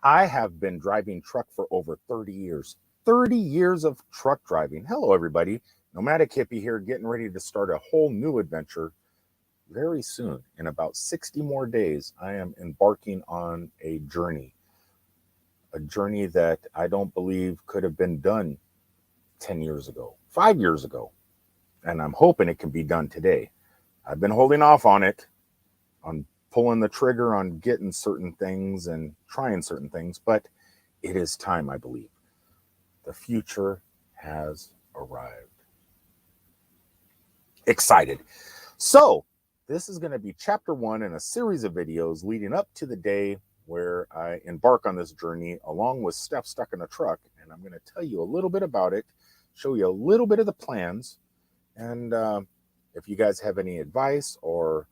I have been driving truck for over 30 years. 30 years of truck driving. Hello, everybody. Nomadic Hippie here, getting ready to start a whole new adventure very soon. In about 60 more days, I am embarking on a journey that I don't believe could have been done 10 years ago, 5 years ago. And I'm hoping it can be done today. I've been holding off on it, on pulling the trigger on getting certain things and trying certain things, but it is time, I believe. The future has arrived. Excited. So, this is going to be chapter 1 in a series of videos leading up to the day where I embark on this journey along with Steph stuck in a truck. And I'm going to tell you a little bit about it, show you a little bit of the plans. And if you guys have any advice or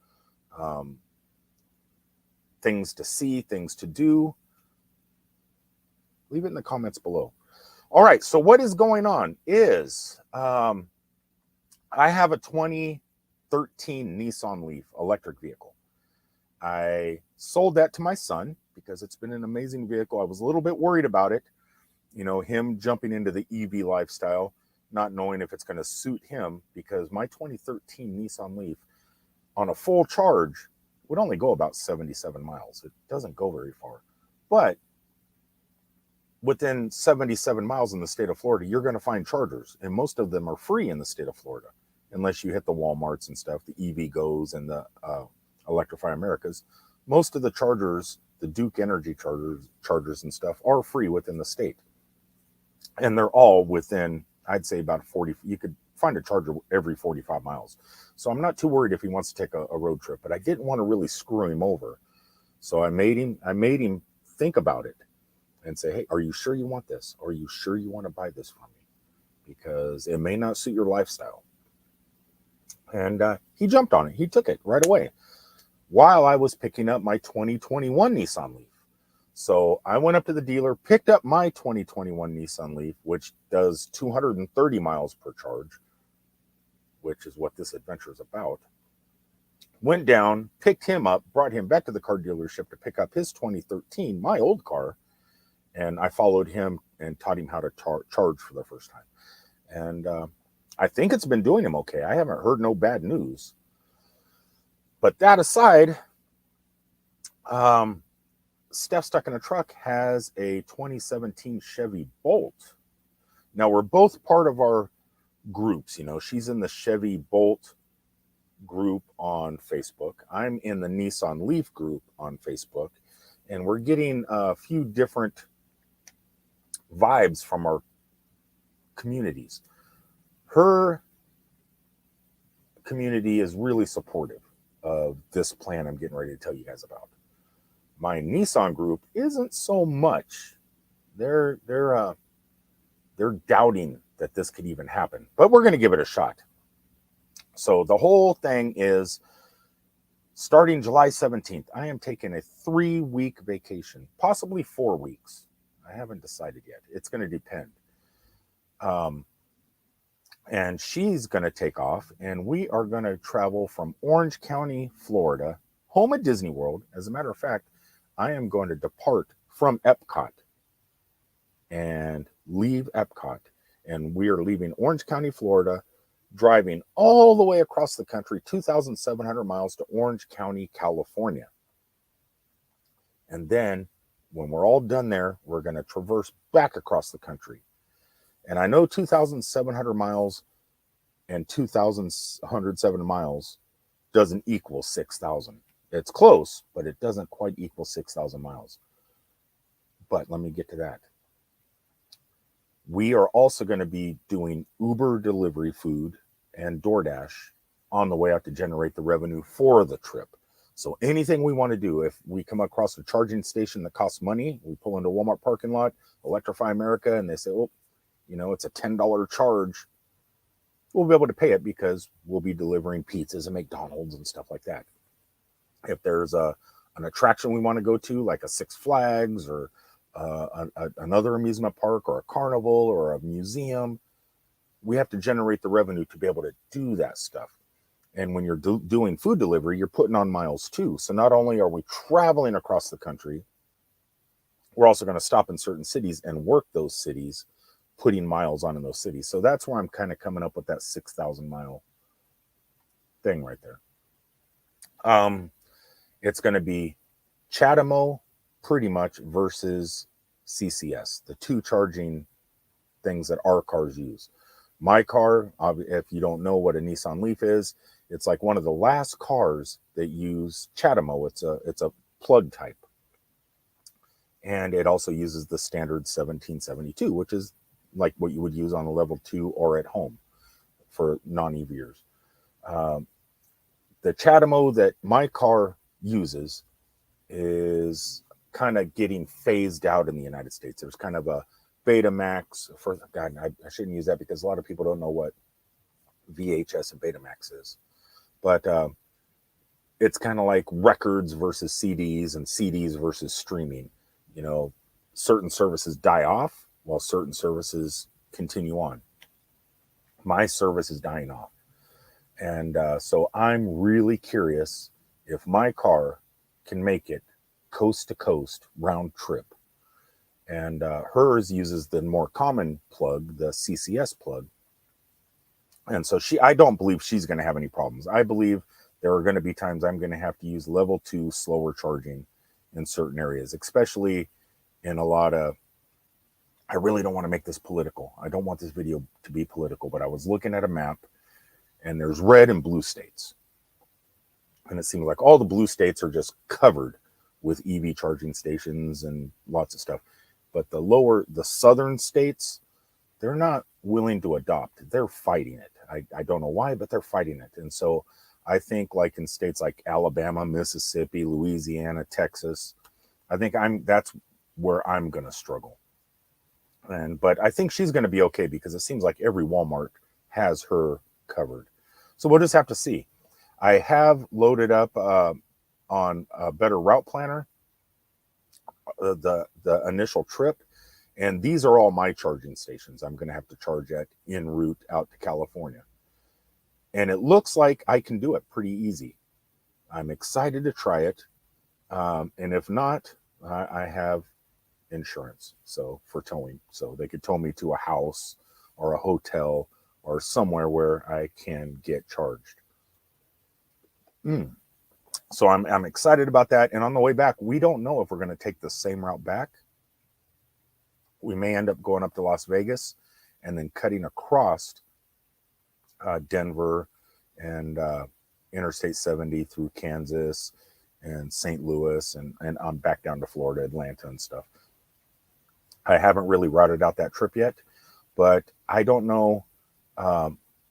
things to see, things to do, leave it in the comments below. All right, so what is going on is I have a 2013 Nissan Leaf electric vehicle. I sold that to my son because it's been an amazing vehicle. I was a little bit worried about it, you know, him jumping into the EV lifestyle, not knowing if it's going to suit him, because my 2013 Nissan Leaf on a full charge would only go about 77 miles. It doesn't go very far. But within 77 miles in the state of Florida, you're going to find chargers, and most of them are free in the state of Florida, unless you hit the Walmarts and stuff, the EV Goes and the Electrify Americas. Most of the chargers, the Duke Energy chargers and stuff, are free within the state. And they're all within, I'd say, about 40. You could find a charger every 45 miles. So I'm not too worried if he wants to take a road trip, but I didn't want to really screw him over. So I made him think about it and say, hey, are you sure you want this? Are you sure you want to buy this from me? Because it may not suit your lifestyle. And he jumped on it. He took it right away while I was picking up my 2021 Nissan Leaf. So I went up to the dealer, picked up my 2021 Nissan Leaf, which does 230 miles per charge, which is what this adventure is about. Went down, picked him up, brought him back to the car dealership to pick up his 2013, my old car. And I followed him and taught him how to charge for the first time. And I think it's been doing him okay. I haven't heard no bad news. But that aside, Steph Stuck in a Truck has a 2017 Chevy Bolt. Now, we're both part of our groups. You know, she's in the Chevy Bolt group on Facebook. I'm in the Nissan Leaf group on Facebook. And we're getting a few different vibes from our communities. Her community is really supportive of this plan I'm getting ready to tell you guys about. My Nissan group isn't so much. They're doubting that this could even happen, but we're going to give it a shot. So the whole thing is starting July 17th. I am taking a 3-week vacation, possibly 4 weeks. I haven't decided yet. It's going to depend. And she's going to take off, and we are going to travel from Orange County, Florida, home of Disney World. As a matter of fact, I am going to depart from Epcot and leave Epcot. And we are leaving Orange County, Florida, driving all the way across the country, 2,700 miles to Orange County, California. And then when we're all done there, we're going to traverse back across the country. And I know 2,700 miles and 2,107 miles doesn't equal 6,000. It's close, but it doesn't quite equal 6,000 miles. But let me get to that. We are also going to be doing Uber delivery food and DoorDash on the way out to generate the revenue for the trip. So anything we want to do, if we come across a charging station that costs money, we pull into a Walmart parking lot, Electrify America, and they say, oh, you know, it's a $10 charge. We'll be able to pay it because we'll be delivering pizzas and McDonald's and stuff like that. If there's an attraction we want to go to, like a Six Flags or another amusement park or a carnival or a museum, we have to generate the revenue to be able to do that stuff. And when you're doing food delivery, you're putting on miles too. So not only are we traveling across the country we're also going to stop in certain cities and work those cities, putting miles on in those cities. So that's where I'm kind of coming up with that 6,000 mile thing right there. It's going to be CHAdeMO pretty much versus CCS, the two charging things that our cars use. My car, if you don't know what a Nissan Leaf is, it's like one of the last cars that use CHAdeMO. It's a plug type. And it also uses the standard 1772, which is like what you would use on a level 2 or at home for non-EVers. The CHAdeMO that my car uses is kind of getting phased out in the United States. There's kind of a Betamax for, God, I shouldn't use that because a lot of people don't know what VHS and Betamax is. But it's kind of like records versus CDs and CDs versus streaming. You know, certain services die off while certain services continue on. My service is dying off. And so I'm really curious if my car can make it coast to coast round trip. And hers uses the more common plug, the CCS plug. And so I don't believe she's going to have any problems. I believe there are going to be times I'm going to have to use level 2 slower charging in certain areas, especially in a lot of, I really don't want to make this political. I don't want this video to be political, but I was looking at a map and there's red and blue states. And it seems like all the blue states are just covered with EV charging stations and lots of stuff. But the southern states, they're not willing to adopt. They're fighting it. I don't know why, but they're fighting it. And so I think like in states like Alabama, Mississippi, Louisiana, Texas, I think that's where I'm going to struggle. But I think she's going to be okay because it seems like every Walmart has her covered. So we'll just have to see. I have loaded up on a better route planner, the initial trip, and these are all my charging stations I'm going to have to charge at en route out to California. And it looks like I can do it pretty easy. I'm excited to try it. And if not, I have insurance for towing. So they could tow me to a house or a hotel or somewhere where I can get charged. So I'm excited about that. And on the way back, we don't know if we're going to take the same route back. We may end up going up to Las Vegas and then cutting across Denver and Interstate 70 through Kansas and St. Louis and on back down to Florida, Atlanta and stuff. I haven't really routed out that trip yet, but I don't know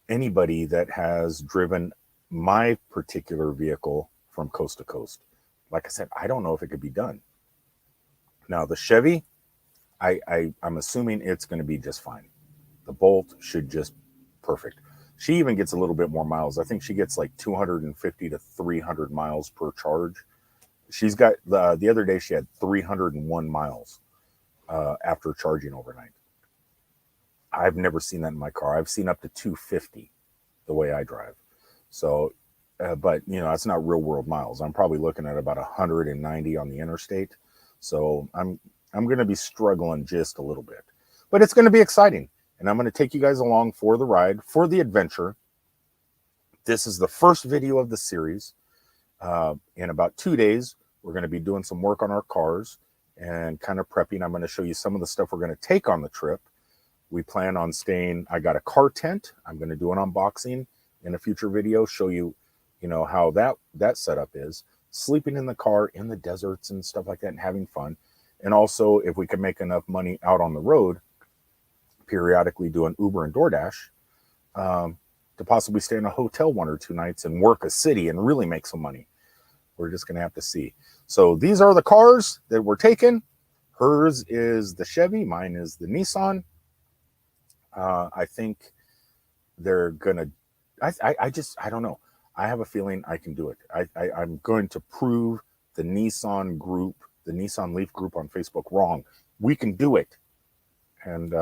anybody that has driven my particular vehicle from coast to coast. Like I said, I don't know if it could be done. Now the Chevy, I'm assuming it's going to be just fine. The Bolt should just perfect. She even gets a little bit more miles. I think she gets like 250 to 300 miles per charge. She's got the other day she had 301 miles after charging overnight. I've never seen that in my car. I've seen up to 250 the way I drive. So, but you know, that's not real world miles. I'm probably looking at about 190 on the interstate. So I'm going to be struggling just a little bit, but it's going to be exciting. And I'm going to take you guys along for the ride, for the adventure. This is the first video of the series. In about 2 days, we're going to be doing some work on our cars and kind of prepping. I'm going to show you some of the stuff we're going to take on the trip. We plan on staying. I got a car tent. I'm going to do an unboxing in a future video, show you, you know, how that setup is. Sleeping in the car in the deserts and stuff like that and having fun. And also, if we can make enough money out on the road, periodically doing Uber and DoorDash to possibly stay in a hotel 1 or 2 nights and work a city and really make some money. We're just going to have to see. So these are the cars that we're taking. Hers is the Chevy. Mine is the Nissan. I think they're going to, I don't know. I have a feeling I can do it. I'm going to prove the Nissan group, the Nissan Leaf group on Facebook wrong. We can do it. And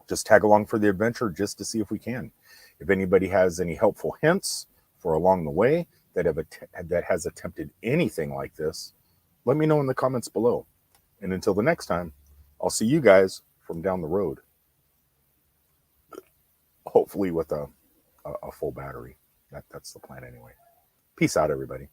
just tag along for the adventure just to see if we can. If anybody has any helpful hints for along the way that has attempted anything like this, let me know in the comments below. And until the next time, I'll see you guys from down the road, hopefully with a full battery. That's the plan anyway. Peace out, everybody.